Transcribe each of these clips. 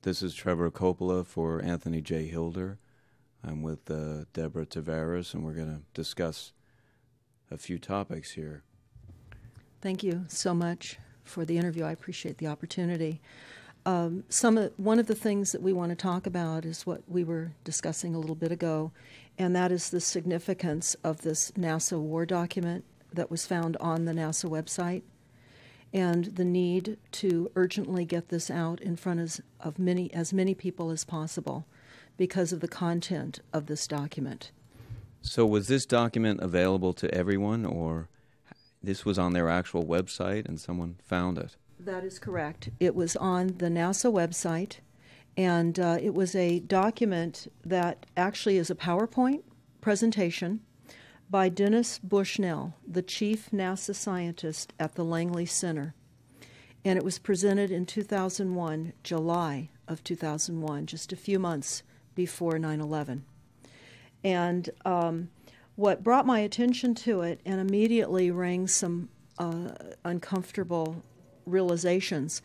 This is Trevor Coppola for Anthony J. Hilder. I'm with Deborah Tavares, and we're going to discuss a few topics here. Thank you so much for the interview. I appreciate the opportunity. One of the things that we want to talk about is what we were discussing a little bit ago, and that is the significance of this NASA war document that was found on the NASA website, and the need to urgently get this out in front of as many people as possible because of the content of this document. So was this document available to everyone, or this was on their actual website and someone found it? That is correct. It was on the NASA website, and it was a document that actually is a PowerPoint presentation by Dennis Bushnell, the chief NASA scientist at the Langley Center. And it was presented in 2001, July of 2001, just a few months before 9/11. And what brought my attention to it and immediately rang some uncomfortable realizations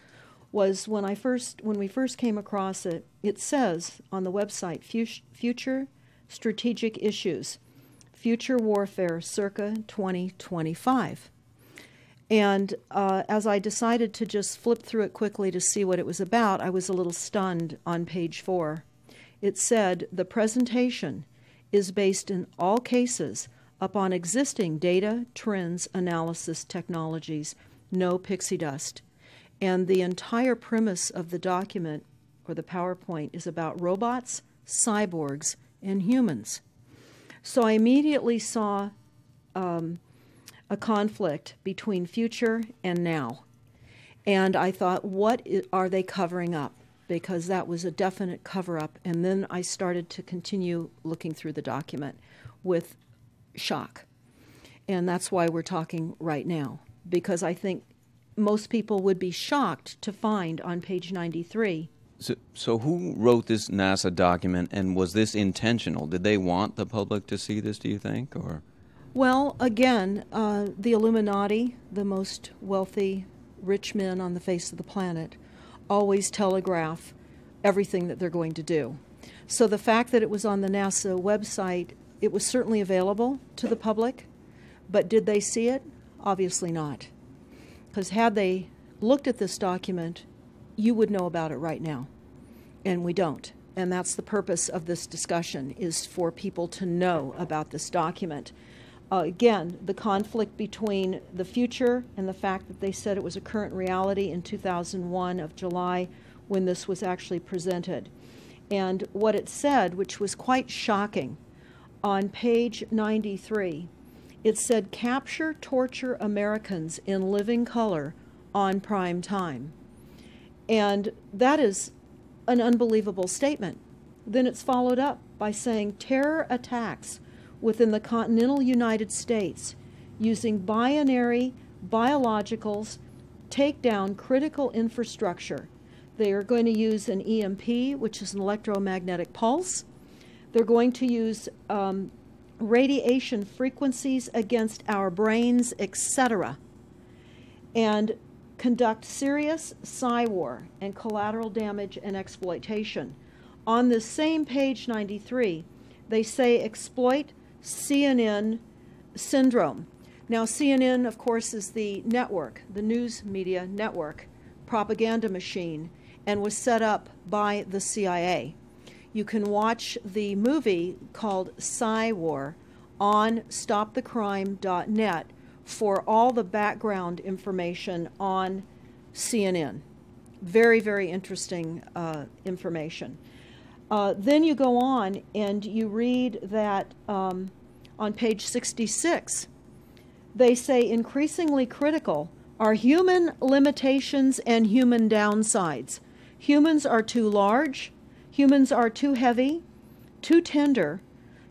was when we first came across it. It says on the website, Future Strategic Issues, Future Warfare circa 2025. And as I decided to just flip through it quickly to see what it was about, I was a little stunned on page 4. It said, the presentation is based in all cases upon existing data, trends, analysis technologies, no pixie dust. And the entire premise of the document, or the PowerPoint, is about robots, cyborgs, and humans. So I immediately saw a conflict between future and now. And I thought, what are they covering up? Because that was a definite cover-up. And then I started to continue looking through the document with shock. And that's why we're talking right now, because I think most people would be shocked to find on page 93. So who wrote this NASA document, and was this intentional? Did they want the public to see this, do you think? Or? Well, again, the Illuminati, the most wealthy, rich men on the face of the planet, always telegraph everything that they're going to do. So the fact that it was on the NASA website, it was certainly available to the public, but did they see it? Obviously not. Because had they looked at this document, you would know about it right now, and we don't. And that's the purpose of this discussion, is for people to know about this document. Again, the conflict between the future and the fact that they said it was a current reality in 2001 of July when this was actually presented. And what it said, which was quite shocking, on page 93, it said, capture, torture Americans in living color on prime time. And that is an unbelievable statement. Then it's followed up by saying terror attacks within the continental United States using binary biologicals take down critical infrastructure. They are going to use an EMP, which is an electromagnetic pulse. They're going to use radiation frequencies against our brains, etc., and conduct serious psy-war and collateral damage and exploitation. On this same page 93, they say exploit CNN syndrome. Now, CNN, of course, is the network, the news media network, propaganda machine, and was set up by the CIA. You can watch the movie called Psy-War on stopthecrime.net for all the background information on CNN. Very, very interesting information. Then you go on and you read that on page 66, they say increasingly critical are human limitations and human downsides. Humans are too large, humans are too heavy, too tender,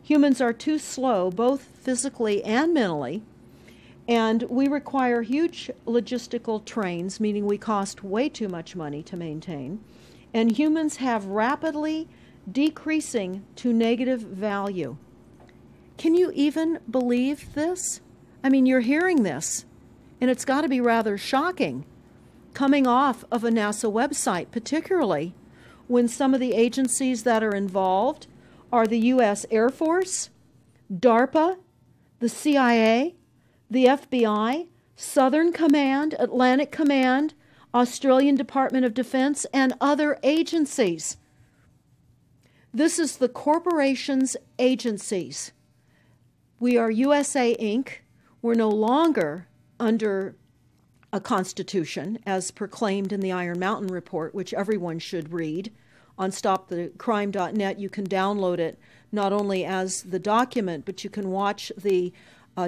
humans are too slow, both physically and mentally, and we require huge logistical trains, meaning we cost way too much money to maintain, and humans have rapidly decreasing to negative value. Can you even believe this? I mean, you're hearing this, and it's got to be rather shocking coming off of a NASA website, particularly when some of the agencies that are involved are the U.S. Air Force, DARPA, the CIA, the FBI, Southern Command, Atlantic Command, Australian Department of Defense, and other agencies. This is the corporation's agencies. We are USA Inc. We're no longer under a constitution as proclaimed in the Iron Mountain Report, which everyone should read. On stopthecrime.net, you can download it not only as the document, but you can watch the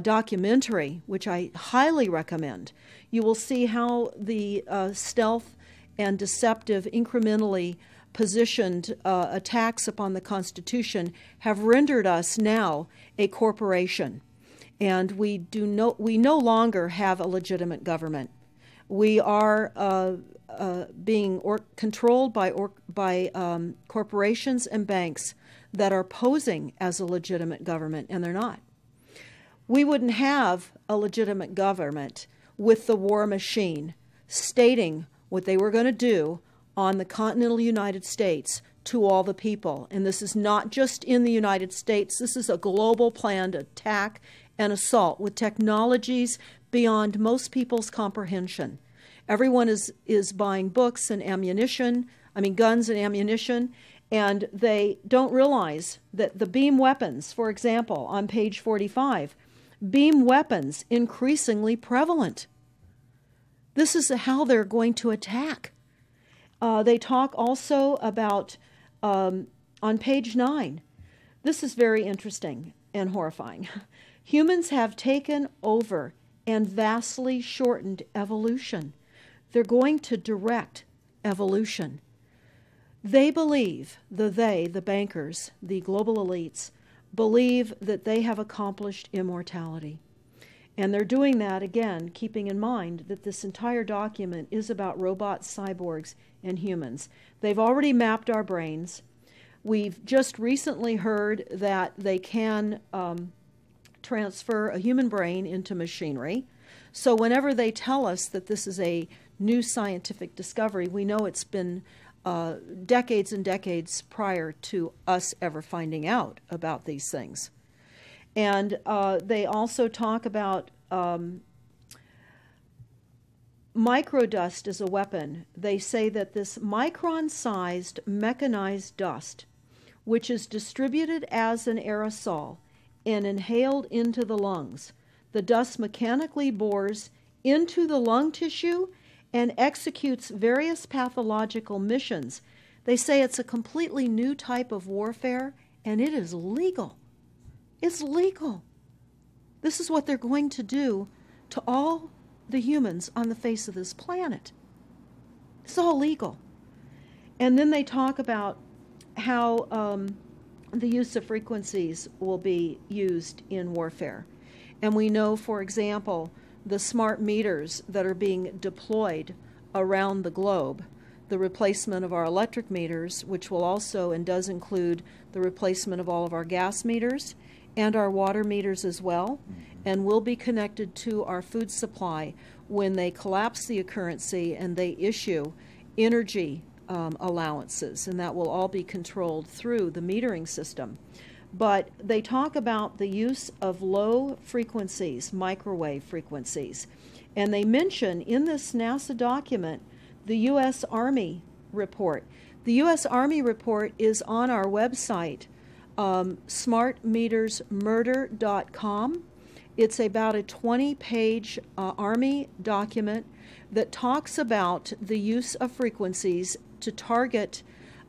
documentary, which I highly recommend. You will see how the stealth and deceptive, incrementally positioned attacks upon the Constitution have rendered us now a corporation. And we no longer have a legitimate government. We are being controlled by corporations and banks that are posing as a legitimate government, and they're not. We wouldn't have a legitimate government with the war machine stating what they were going to do on the continental United States to all the people. And this is not just in the United States. This is a global planned attack and assault with technologies beyond most people's comprehension. Everyone is buying books and ammunition, guns and ammunition, and they don't realize that the beam weapons, for example, on page 45, beam weapons increasingly prevalent. This is how they're going to attack. They talk also about, on page 9, this is very interesting and horrifying. Humans have taken over and vastly shortened evolution. They're going to direct evolution. They believe, the bankers, the global elites, believe that they have accomplished immortality. And they're doing that, again, keeping in mind that this entire document is about robots, cyborgs, and humans. They've already mapped our brains. We've just recently heard that they can transfer a human brain into machinery. So whenever they tell us that this is a new scientific discovery, we know it's been decades and decades prior to us ever finding out about these things. And they also talk about microdust as a weapon. They say that this micron-sized mechanized dust, which is distributed as an aerosol and inhaled into the lungs, the dust mechanically bores into the lung tissue and executes various pathological missions. They say it's a completely new type of warfare, and it is legal. It's legal. This is what they're going to do to all the humans on the face of this planet. It's all legal. And then they talk about how the use of frequencies will be used in warfare. And we know, for example, the smart meters that are being deployed around the globe, the replacement of our electric meters, which will also and does include the replacement of all of our gas meters and our water meters as well, and will be connected to our food supply when they collapse the currency and they issue energy allowances, and that will all be controlled through the metering system. But they talk about the use of low frequencies, microwave frequencies, and they mention in this NASA document the U.S. Army report. The U.S. Army report is on our website, smartmetersmurder.com. It's about a 20-page Army document that talks about the use of frequencies to target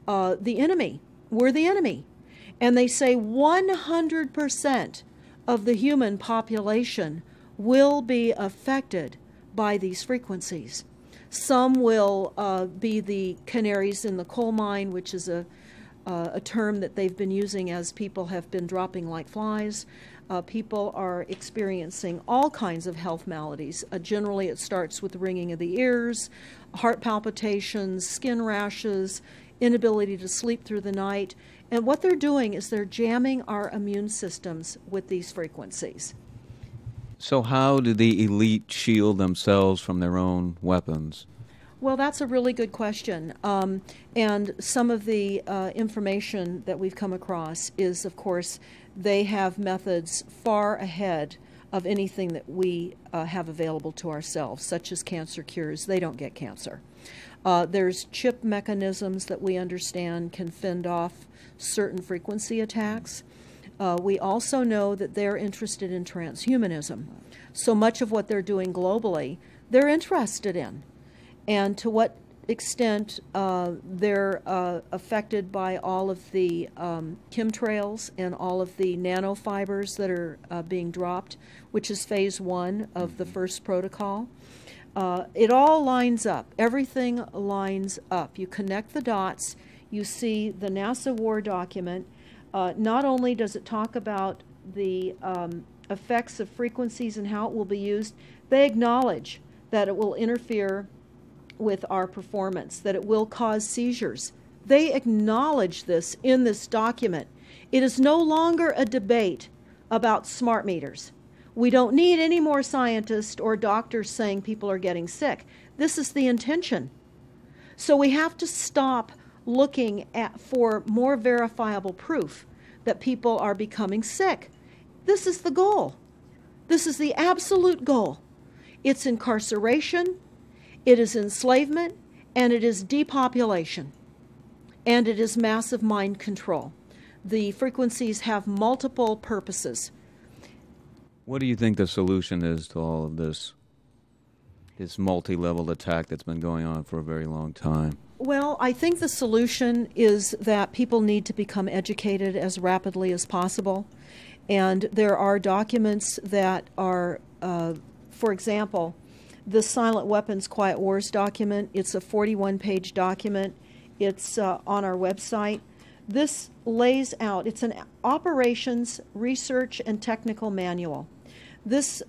the enemy. We're the enemy. And they say 100% of the human population will be affected by these frequencies. Some will be the canaries in the coal mine, which is a term that they've been using as people have been dropping like flies. People are experiencing all kinds of health maladies. Generally, it starts with the ringing of the ears, heart palpitations, skin rashes, inability to sleep through the night. And what they're doing is they're jamming our immune systems with these frequencies. So how do the elite shield themselves from their own weapons? Well, that's a really good question. And some of the information that we've come across is, of course, they have methods far ahead of anything that we have available to ourselves, such as cancer cures. They don't get cancer. There's chip mechanisms that we understand can fend off certain frequency attacks. We also know that they're interested in transhumanism. So much of what they're doing globally, they're interested in. And to what extent they're affected by all of the chemtrails and all of the nanofibers that are being dropped, which is phase 1 of the first protocol. It all lines up. Everything lines up. You connect the dots. You see the NASA war document. Not only does it talk about the effects of frequencies and how it will be used, they acknowledge that it will interfere with our performance, that it will cause seizures. They acknowledge this in this document. It is no longer a debate about smart meters. We don't need any more scientists or doctors saying people are getting sick. This is the intention. So we have to stop looking for more verifiable proof that people are becoming sick. This is the goal. This is the absolute goal. It's incarceration, it is enslavement, and it is depopulation, and it is massive mind control. The frequencies have multiple purposes. What do you think the solution is to all of this multi-level attack that's been going on for a very long time? Well, I think the solution is that people need to become educated as rapidly as possible. And there are documents that are, for example, the Silent Weapons Quiet Wars document. It's a 41-page document. It's on our website. This lays out, it's an operations, research, and technical manual. This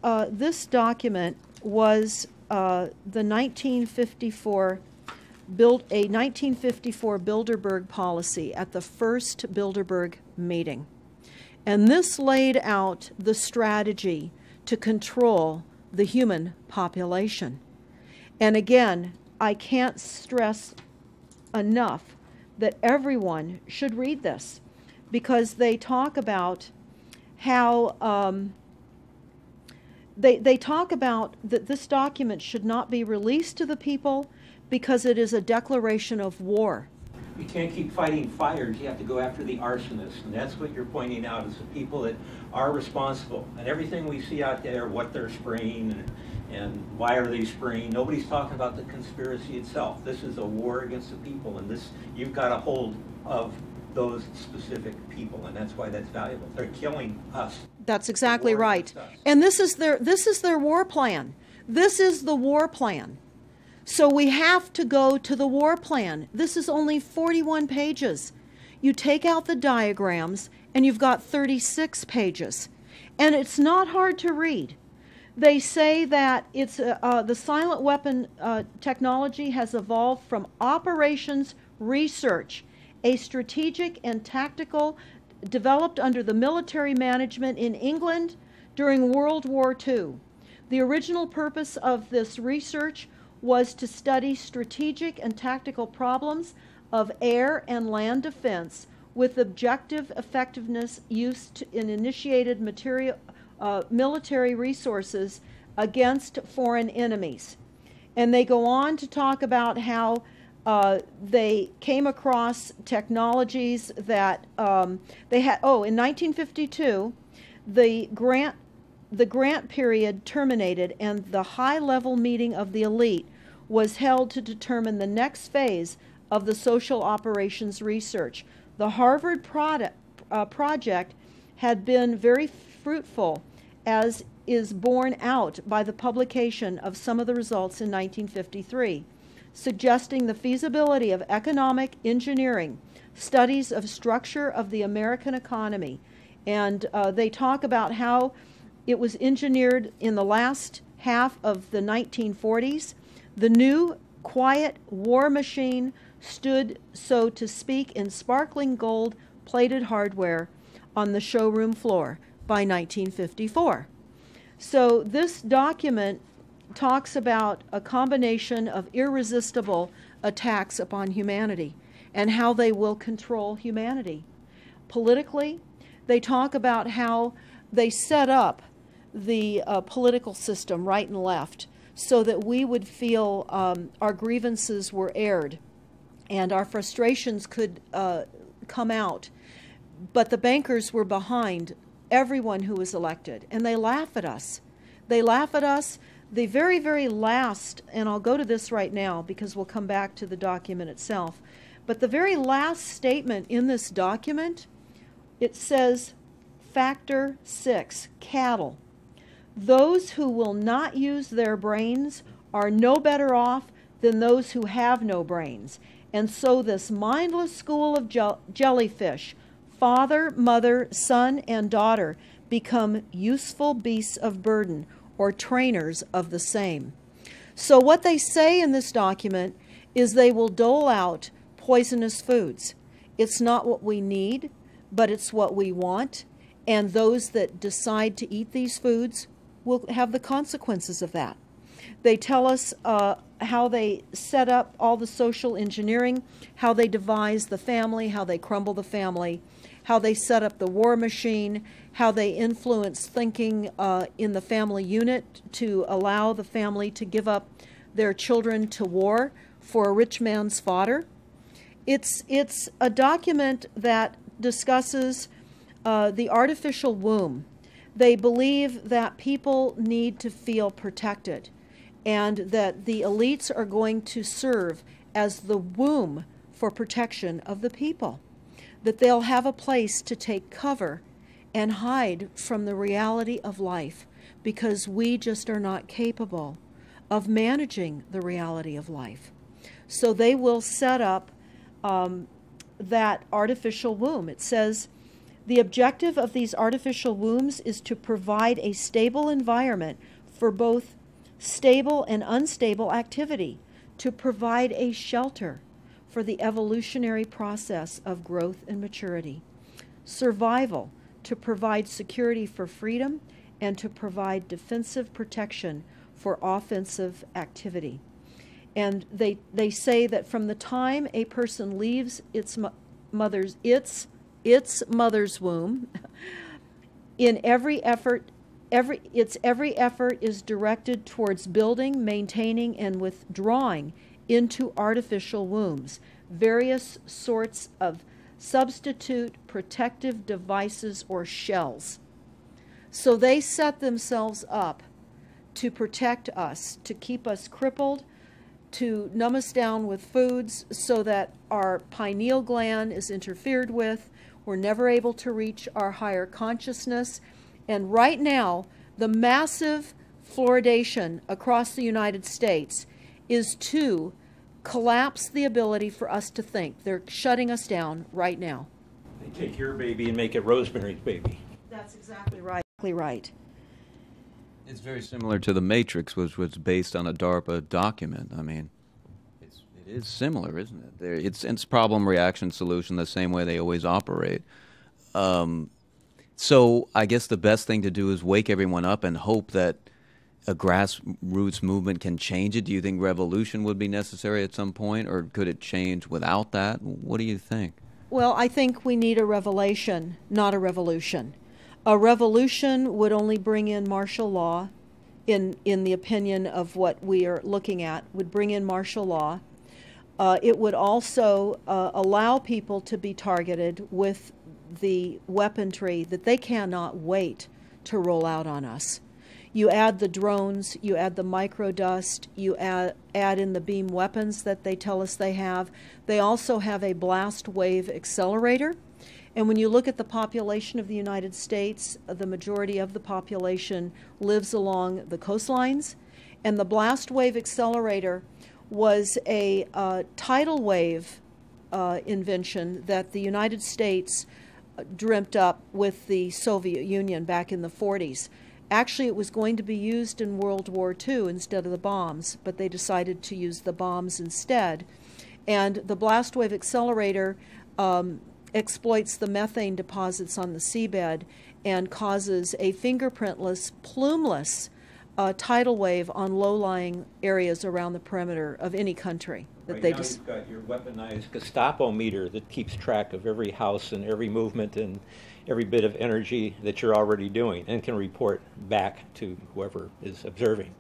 document was the 1954 Bilderberg policy at the first Bilderberg meeting. And this laid out the strategy to control the human population. And again, I can't stress enough that everyone should read this, because they talk about how they talk about that this document should not be released to the people because it is a declaration of war. You can't keep fighting fires. You have to go after the arsonists, and that's what you're pointing out, is the people that are responsible. And everything we see out there, what they're spraying and why are they spraying, nobody's talking about the conspiracy itself. This is a war against the people, and this, you've got a hold of those specific people, and that's why that's valuable. They're killing us. That's exactly right. And this is their war plan. This is the war plan. So we have to go to the war plan. This is only 41 pages. You take out the diagrams and you've got 36 pages. And it's not hard to read. They say that it's the silent weapon technology has evolved from operations research, a strategic and tactical developed under the military management in England during World War II. The original purpose of this research was to study strategic and tactical problems of air and land defense with objective effectiveness used in initiated military resources against foreign enemies. And they go on to talk about how they came across technologies that they had. Oh, in 1952, the grant period terminated, and the high-level meeting of the elite was held to determine the next phase of the social operations research. The Harvard project had been very fruitful, as is borne out by the publication of some of the results in 1953, suggesting the feasibility of economic engineering, studies of structure of the American economy. And they talk about how it was engineered in the last half of the 1940s. The new quiet war machine stood, so to speak, in sparkling gold-plated hardware on the showroom floor by 1954. So this document talks about a combination of irresistible attacks upon humanity and how they will control humanity. Politically, they talk about how they set up the political system, right and left, so that we would feel our grievances were aired and our frustrations could come out. But the bankers were behind everyone who was elected, and they laugh at us. They laugh at us. The very, very last, and I'll go to this right now because we'll come back to the document itself, but the very last statement in this document, it says, Factor 6, cattle. Those who will not use their brains are no better off than those who have no brains. And so this mindless school of jellyfish, father, mother, son, and daughter, become useful beasts of burden, or trainers of the same. So what they say in this document is they will dole out poisonous foods. It's not what we need, but it's what we want, and those that decide to eat these foods will have the consequences of that. They tell us how they set up all the social engineering, how they devise the family, how they crumble the family, how they set up the war machine, how they influence thinking in the family unit to allow the family to give up their children to war for a rich man's fodder. It's a document that discusses the artificial womb. They believe that people need to feel protected and that the elites are going to serve as the womb for protection of the people, that they'll have a place to take cover and hide from the reality of life because we just are not capable of managing the reality of life. So they will set up that artificial womb. It says, the objective of these artificial wombs is to provide a stable environment for both stable and unstable activity, to provide a shelter for the evolutionary process of growth and maturity. Survival, to provide security for freedom, and to provide defensive protection for offensive activity. And they say that from the time a person leaves its mother's womb, in every effort is directed towards building, maintaining, and withdrawing into artificial wombs various sorts of substitute protective devices or shells. So they set themselves up to protect us, to keep us crippled, to numb us down with foods so that our pineal gland is interfered with. We're never able to reach our higher consciousness. And right now, the massive fluoridation across the United States is to collapse the ability for us to think. They're shutting us down right now. They take your baby and make it Rosemary's Baby. That's exactly right. Exactly right. It's very similar to The Matrix, which was based on a DARPA document. I mean, it is similar, isn't it? It's problem, reaction, solution, the same way they always operate. So I guess the best thing to do is wake everyone up and hope that a grassroots movement can change it. Do you think revolution would be necessary at some point, or could it change without that? What do you think? Well, I think we need a revelation, not a revolution. A revolution would only bring in martial law, in the opinion of what we are looking at, would bring in martial law. It would also allow people to be targeted with the weaponry that they cannot wait to roll out on us. You add the drones, you add the microdust, you add in the beam weapons that they tell us they have. They also have a blast wave accelerator. And when you look at the population of the United States, the majority of the population lives along the coastlines. And the blast wave accelerator was a tidal wave invention that the United States dreamt up with the Soviet Union back in the 40s. Actually, it was going to be used in World War II instead of the bombs, but they decided to use the bombs instead. And the blast wave accelerator exploits the methane deposits on the seabed and causes a fingerprintless, plumeless tidal wave on low-lying areas around the perimeter of any country. That Right they now just you've got your weaponized Gestapo meter that keeps track of every house and every movement and every bit of energy that you're already doing and can report back to whoever is observing.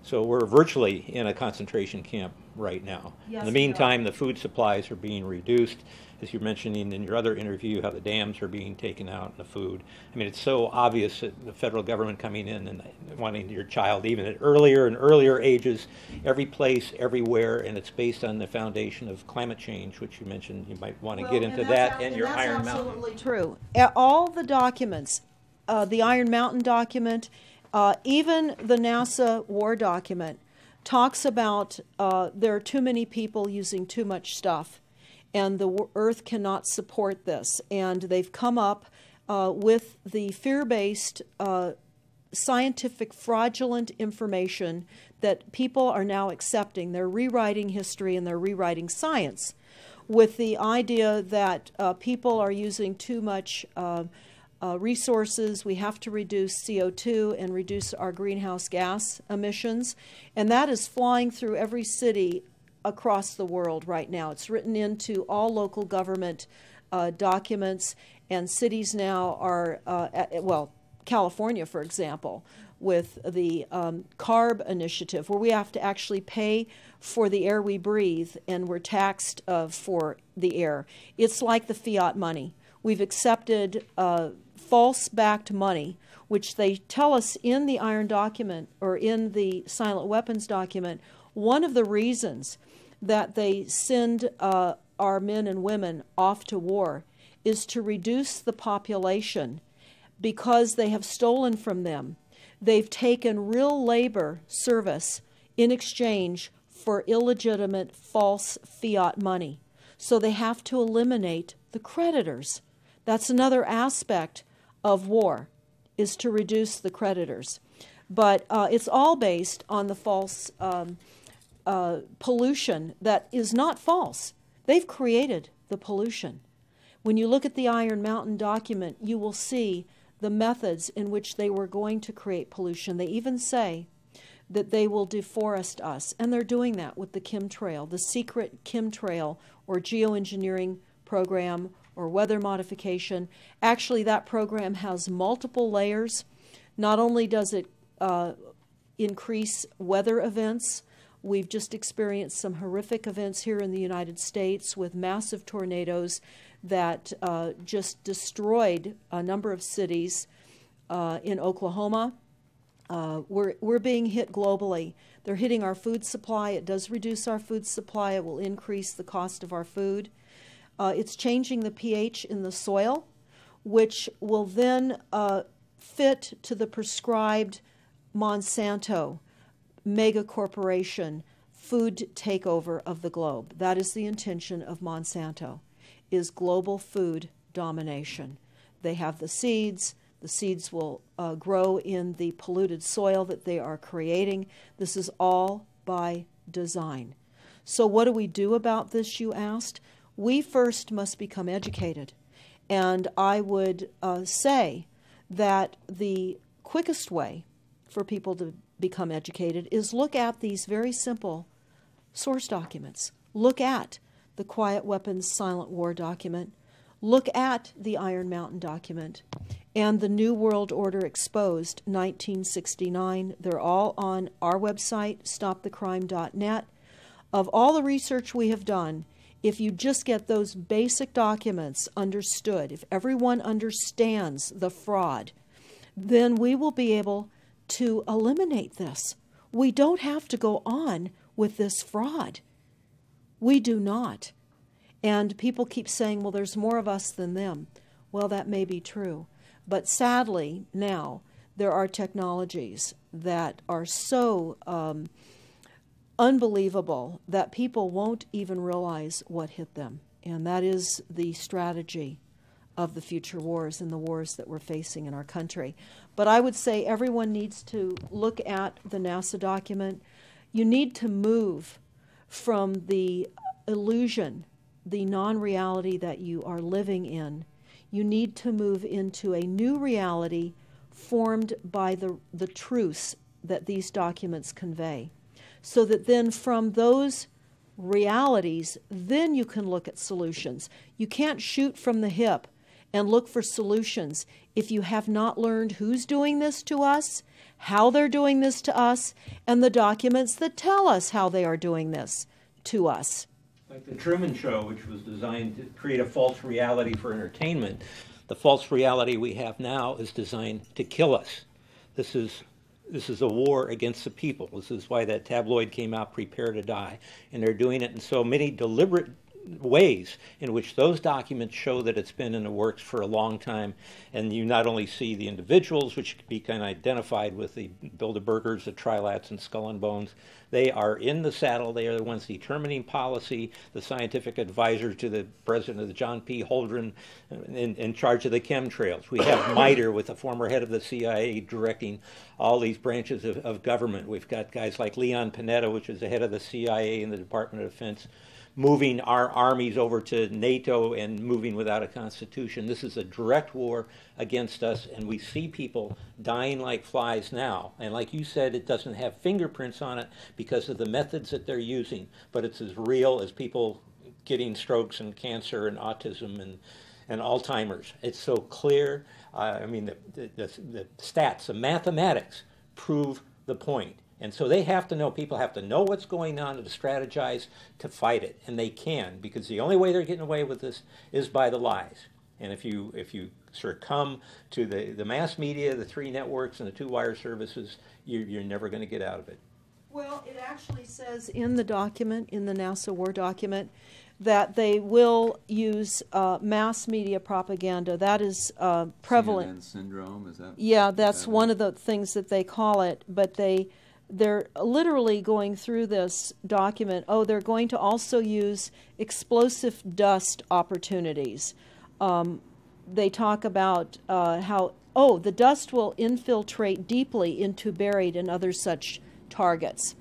So we're virtually in a concentration camp right now. Yes, In the we are. meantime, the food supplies are being reduced. As you're mentioning in your other interview, how the dams are being taken out and the food. I mean, it's so obvious that the federal government coming in and wanting your child even at earlier and earlier ages, every place, everywhere, and it's based on the foundation of climate change, which you mentioned you might want to get into that and your Iron Mountain. That's absolutely true. All the documents, the Iron Mountain document, even the NASA war document, talks about there are too many people using too much stuff, and the Earth cannot support this. And they've come up with the fear-based, scientific, fraudulent information that people are now accepting. They're rewriting history and they're rewriting science with the idea that people are using too much resources. We have to reduce CO2 and reduce our greenhouse gas emissions. And that is flying through every city across the world right now. It's written into all local government documents, and cities now are, well, California, for example, with the CARB initiative, where we have to actually pay for the air we breathe, and we're taxed for the air. It's like the fiat money. We've accepted false-backed money, which they tell us in the Iron document, or in the silent weapons document. One of the reasons that they send our men and women off to war is to reduce the population, because they have stolen from them. They've taken real labor service in exchange for illegitimate false fiat money. So they have to eliminate the creditors. That's another aspect of war, is to reduce the creditors. But it's all based on the false pollution that is not false. They've created the pollution. When you look at the Iron Mountain document, you will see the methods in which they were going to create pollution. They even say that they will deforest us, and they're doing that with the chemtrail, the secret chemtrail or geoengineering program or weather modification. Actually, that program has multiple layers. Not only does it increase weather events, we've just experienced some horrific events here in the United States with massive tornadoes that just destroyed a number of cities in Oklahoma. We're being hit globally. They're hitting our food supply. It does reduce our food supply. It will increase the cost of our food. It's changing the pH in the soil, which will then fit to the prescribed Monsanto mega corporation food takeover of the globe. That is the intention of Monsanto, is global food domination. They have the seeds. The seeds will grow in the polluted soil that they are creating. This is all by design. So what do we do about this, you asked? We first must become educated. And I would say that the quickest way for people to become educated is look at these very simple source documents. Look at the Quiet Weapons Silent War document. Look at the Iron Mountain document and the New World Order Exposed 1969. They're all on our website, stopthecrime.net. Of all the research we have done, if you just get those basic documents understood, if everyone understands the fraud, then we will be able to eliminate this. We don't have to go on with this fraud. We do not. And people keep saying, well, there's more of us than them. Well, that may be true. But sadly, now, there are technologies that are so unbelievable that people won't even realize what hit them. And that is the strategy of the future wars and the wars that we're facing in our country. But I would say everyone needs to look at the NASA document. You need to move from the illusion, the non-reality that you are living in. You need to move into a new reality formed by the truths that these documents convey. So that then from those realities, then you can look at solutions. You can't shoot from the hip and look for solutions if you have not learned who's doing this to us, how they're doing this to us, and the documents that tell us how they are doing this to us. Like the Truman Show, which was designed to create a false reality for entertainment, the false reality we have now is designed to kill us. This is a war against the people. This is why that tabloid came out, Prepare to Die. And they're doing it in so many deliberate ways in which those documents show that it's been in the works for a long time. And you not only see the individuals, which could be kind of identified with the Bilderbergers, the Trilats, and Skull and Bones. They are in the saddle. They are the ones determining policy, the scientific advisors to the president of the John P. Holdren in charge of the chemtrails. We have MITRE with the former head of the CIA directing all these branches of government. We've got guys like Leon Panetta, which is the head of the CIA and the Department of Defense, moving our armies over to NATO and moving without a constitution. This is a direct war against us, and we see people dying like flies now. And like you said, it doesn't have fingerprints on it because of the methods that they're using, but it's as real as people getting strokes and cancer and autism and Alzheimer's. It's so clear. I mean, the stats, the mathematics prove the point. And so they have to know, people have to know what's going on and to strategize to fight it. And they can, because the only way they're getting away with this is by the lies. And if you succumb to the mass media, the 3 networks, and the 2 wire services, you're never going to get out of it. Well, it actually says in the document, in the NASA War document, that they will use mass media propaganda. That is prevalent. CNN syndrome, is that? Yeah, that's one of the things that they call it. But they're literally going through this document. Oh, they're going to also use explosive dust opportunities. They talk about how, the dust will infiltrate deeply into buried and other such targets.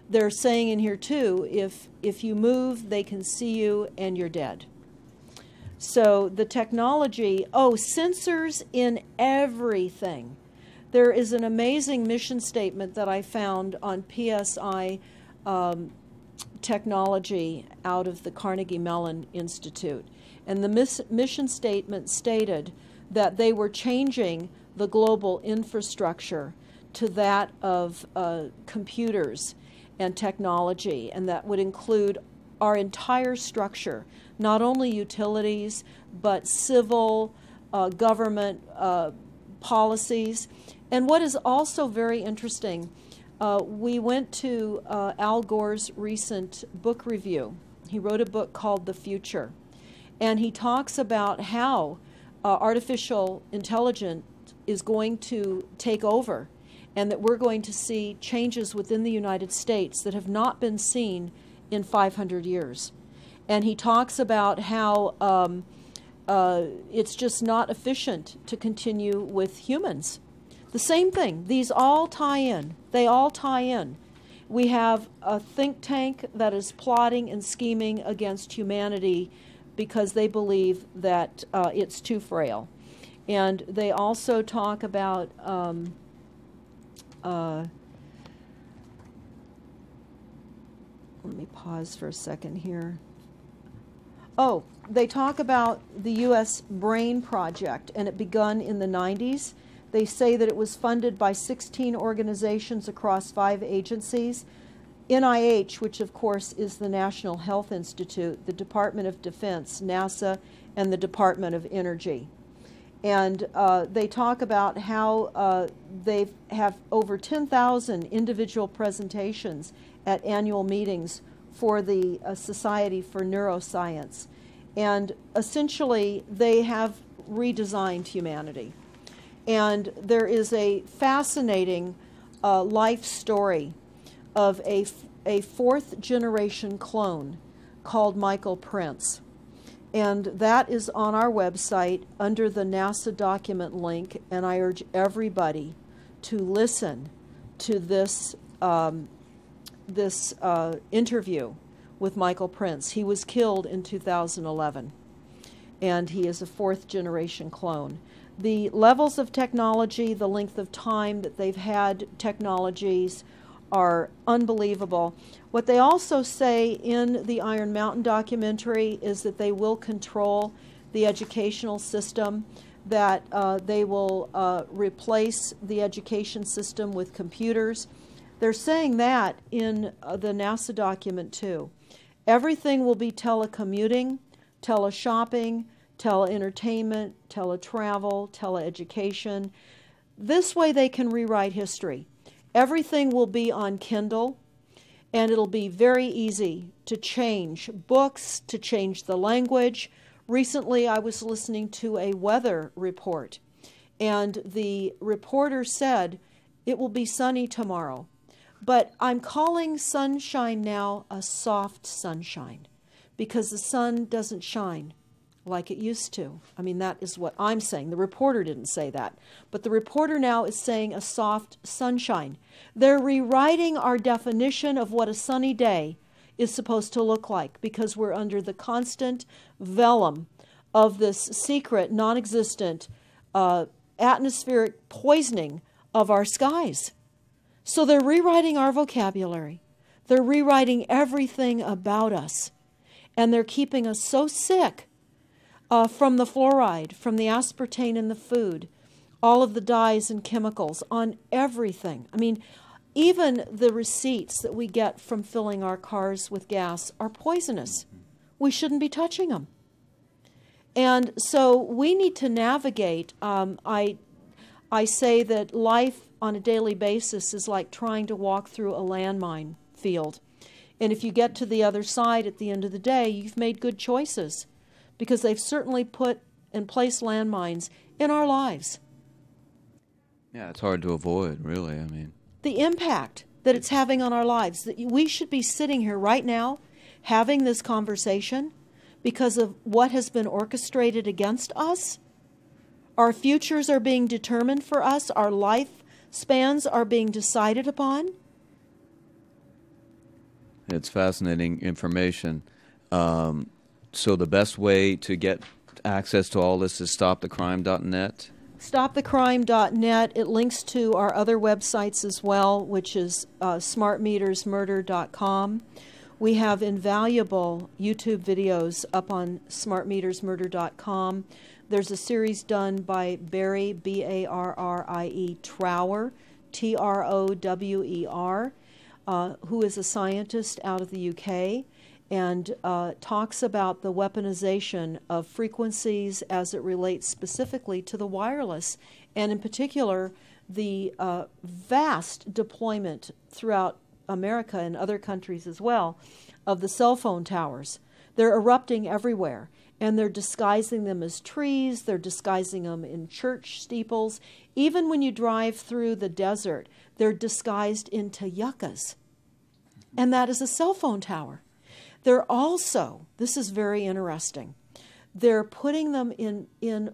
They're saying in here, too, if you move, they can see you and you're dead. So the technology, sensors in everything. There is an amazing mission statement that I found on PSI technology out of the Carnegie Mellon Institute. And the mission statement stated that they were changing the global infrastructure to that of computers and technology, and that would include our entire structure, not only utilities, but civil, government policies. And what is also very interesting, we went to Al Gore's recent book review. He wrote a book called The Future, and he talks about how artificial intelligence is going to take over, and that we're going to see changes within the United States that have not been seen in 500 years. And he talks about how it's just not efficient to continue with humans. The same thing. These all tie in. They all tie in. We have a think tank that is plotting and scheming against humanity because they believe that it's too frail. And they also talk about let me pause for a second here. They talk about the U.S. Brain Project, and it begun in the 90s. They say that it was funded by 16 organizations across 5 agencies. NIH, which of course is the National Health Institute, the Department of Defense, NASA, and the Department of Energy. And they talk about how they have over 10,000 individual presentations at annual meetings for the Society for Neuroscience. And essentially, they have redesigned humanity. And there is a fascinating life story of a 4th generation clone called Michael Prince. And that is on our website under the NASA document link, and I urge everybody to listen to this interview with Michael Prince. He was killed in 2011. and he is a 4th-generation clone. The levels of technology, the length of time that they've had technologies are unbelievable. What they also say in the Iron Mountain documentary is that they will control the educational system, that they will replace the education system with computers. They're saying that in the NASA document too. Everything will be telecommuting, teleshopping, tele-entertainment, teletravel, teleeducation. This way they can rewrite history. Everything will be on Kindle, and it'll be very easy to change books, to change the language. Recently, I was listening to a weather report, and the reporter said, it will be sunny tomorrow. But I'm calling sunshine now a soft sunshine, because the sun doesn't shine like it used to. I mean, that is what I'm saying. The reporter didn't say that. But the reporter now is saying a soft sunshine. They're rewriting our definition of what a sunny day is supposed to look like, because we're under the constant vellum of this secret, non-existent atmospheric poisoning of our skies. So they're rewriting our vocabulary. They're rewriting everything about us. And they're keeping us so sick from the fluoride, from the aspartame in the food, all of the dyes and chemicals on everything. I mean, even the receipts that we get from filling our cars with gas are poisonous. We shouldn't be touching them. And so we need to navigate. I say that life on a daily basis is like trying to walk through a landmine field. And if you get to the other side at the end of the day, you've made good choices, because they've certainly put and placed landmines in our lives. Yeah, it's hard to avoid, really. I mean, the impact that it's having on our lives, that we should be sitting here right now having this conversation because of what has been orchestrated against us. Our futures are being determined for us. Our lifespans are being decided upon. it's fascinating information. So the best way to get access to all this is stopthecrime.net? Stopthecrime.net. It links to our other websites as well, which is smartmetersmurder.com. We have invaluable YouTube videos up on smartmetersmurder.com. There's a series done by Barry, B-A-R-R-I-E, Trower, T-R-O-W-E-R, who is a scientist out of the UK, and talks about the weaponization of frequencies as it relates specifically to the wireless, and in particular the vast deployment throughout America and other countries as well of the cell phone towers. They're erupting everywhere, and they're disguising them as trees, they're disguising them in church steeples. Even when you drive through the desert, they're disguised into yuccas, and that is a cell phone tower. They're also, this is very interesting, they're putting them in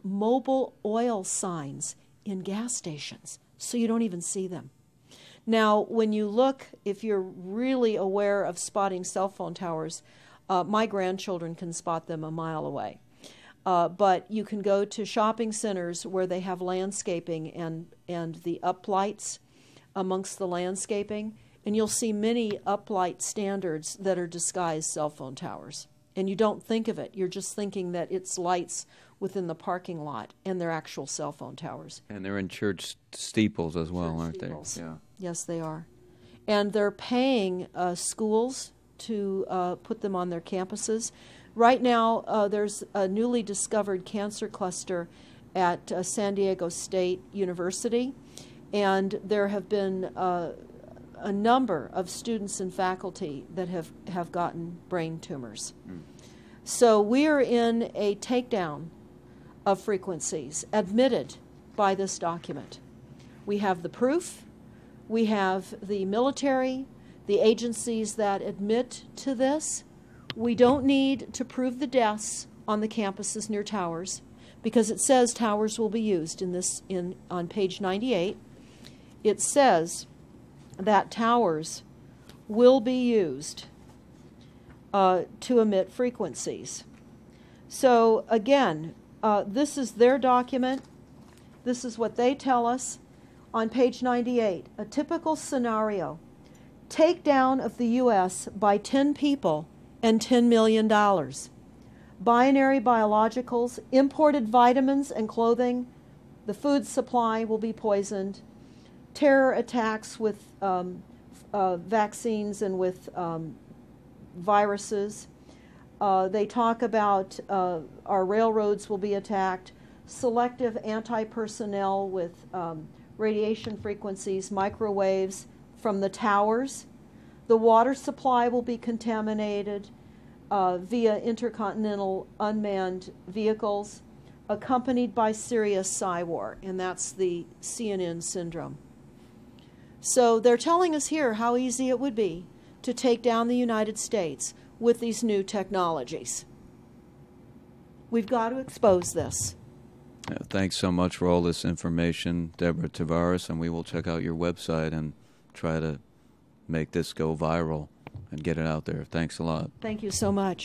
mobile oil signs in gas stations, so you don't even see them. Now, when you look, if you're really aware of spotting cell phone towers, my grandchildren can spot them a mile away. But you can go to shopping centers where they have landscaping and the uplights amongst the landscaping, and you'll see many uplight standards that are disguised cell phone towers. And you don't think of it. You're just thinking that it's lights within the parking lot, and they're actual cell phone towers. And they're in church steeples as well, aren't they? Yeah. Yes, they are. And they're paying schools to put them on their campuses. Right now, there's a newly discovered cancer cluster at San Diego State University, and there have been a number of students and faculty that have gotten brain tumors. So we are in a takedown of frequencies admitted by this document. We have the proof, we have the military, the agencies that admit to this. We don't need to prove the deaths on the campuses near towers, because it says towers will be used on page 98. It says that towers will be used to emit frequencies. So again, this is their document. This is what they tell us on page 98. A typical scenario: takedown of the U.S. by 10 people and $10 million. Binary biologicals, imported vitamins and clothing, the food supply will be poisoned, terror attacks with vaccines and with viruses. They talk about our railroads will be attacked, selective anti-personnel with radiation frequencies, microwaves from the towers. The water supply will be contaminated via intercontinental unmanned vehicles, accompanied by serious psy-war, and that's the CNN syndrome. So they're telling us here how easy it would be to take down the United States with these new technologies. We've got to expose this. Thanks so much for all this information, Deborah Tavares, and we will check out your website and try to make this go viral and get it out there. Thanks a lot. Thank you so much.